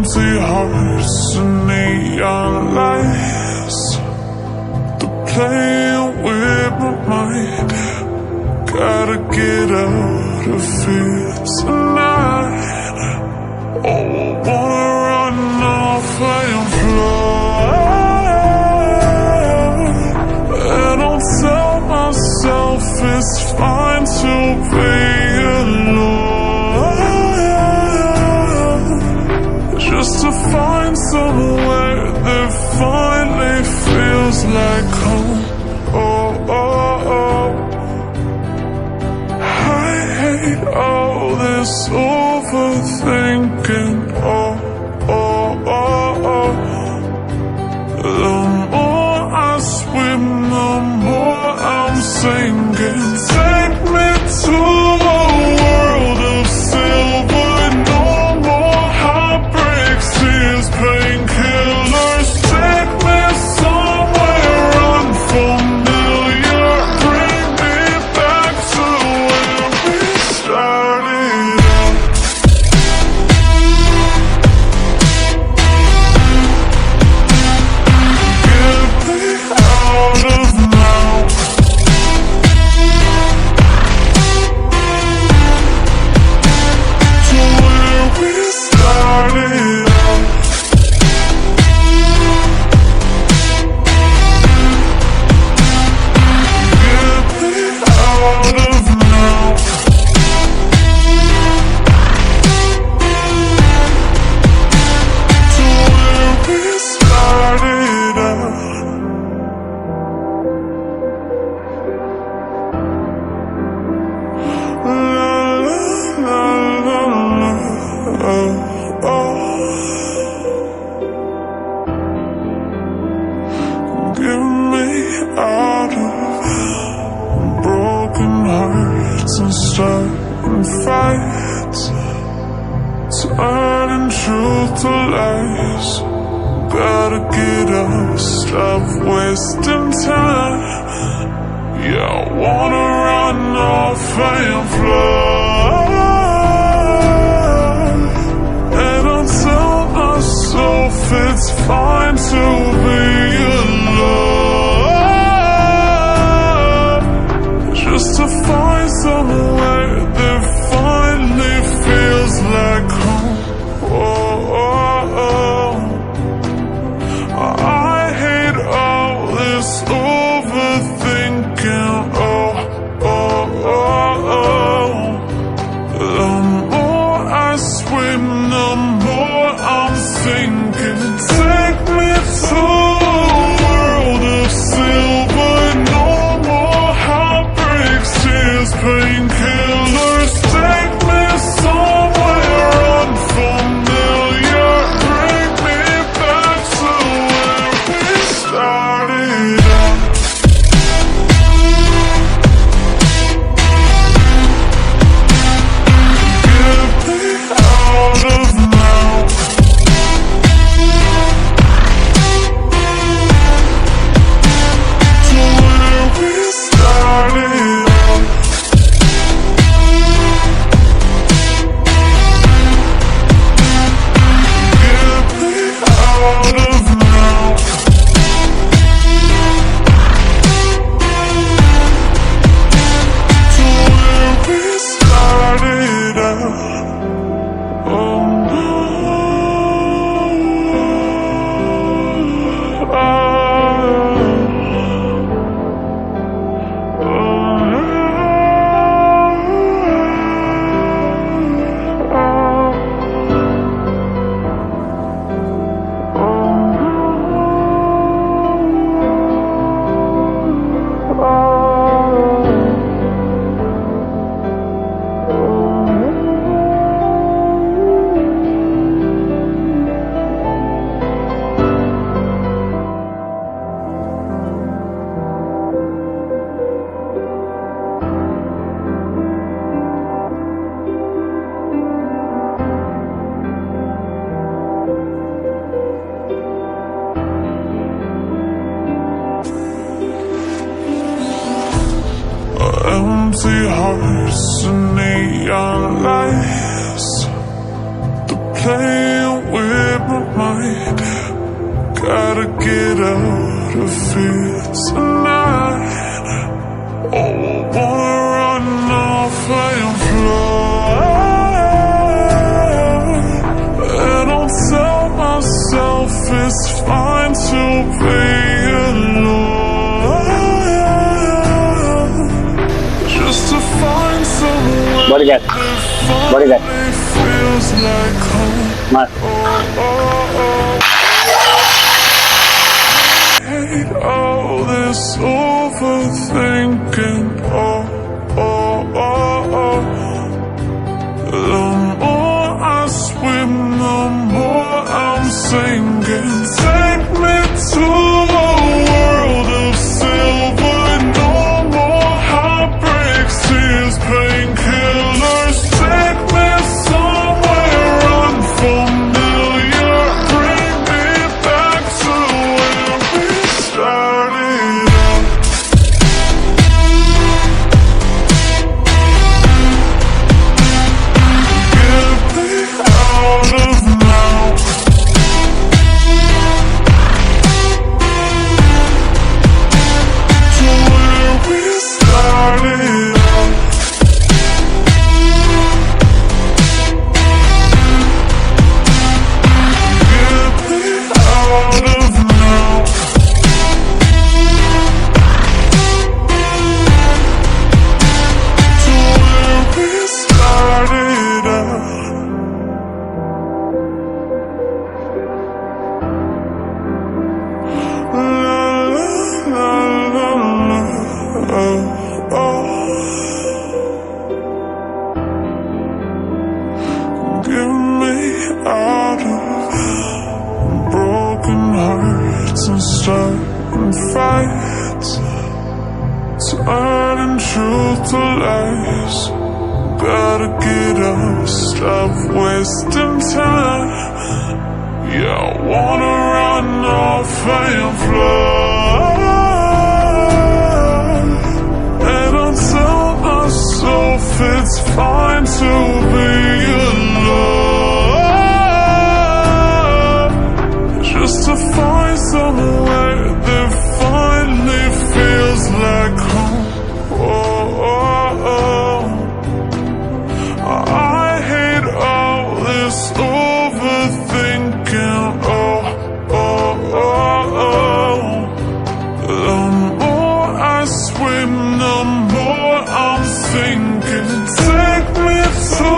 Empty hearts and neon lights, they're playing with my mind. Gotta get out of here tonight. Oh, I wanna run off and fly, and I'll tell myself it's fine to be alone, just to find somewhere that finally feels like home. Oh, oh, oh, I hate all this overthinking. Oh, oh, oh, oh, the more I swim, the more I'm sinking. Take me to a world of silver, no more heartbreaks, tears, painkillers. Take me somewhere unfamiliar, bring me back to where we started out. Get me out of now, to where we started out. Get me out of now, to where we started out. La la la la la, oh, oh. Get me out of broken hearts and starting fights, turning truth to lies. Gotta get up, stop wasting time. Yeah, I wanna run off and fly, and I'll tell myself it's fine to be alone, just to find somewhere that finally feels like home. Oh, oh, oh, I hate all this overthinking. Oh, oh, oh, oh, the more I swim, the more I'm sinking. Take me to a world of silver, no more heartbreaks, tears, painkillers. Take me somewhere unfamiliar, bring me back to where we started out. Get me out of now, to where we started out. Get me out of now, to where we started out. Oh no, oh, empty hearts and neon lights, they're playing with my mind. Gotta get out of here tonight. Oh, I wanna run off and fly. And I'll tell myself it's fine to be alone, just to find somewhere Bodyguard. that Bodyguard. finally feels like home. Mas. Hate all this overthinking. The more I swim, the more I'm sinking. Take me to a world of silver. No more heartbreaks, tears, painkillers. Take me somewhere unfamiliar. Bring me back to where we started out. Get me out of now. To where we started out. Get me out of now. To where we started out. La la la la la. Oh, oh. Get me out of broken hearts and starting fights, turning truth to lies. Gotta get up, stop wasting time. Yeah, I wanna run off and fly. And I'll tell myself it's fine to be alone, just to find somewhere that finally feels like home. Oh, oh, oh. I hate all this overthinking. Oh, oh, oh, oh. The more I swim, the more I'm sinking. Take me to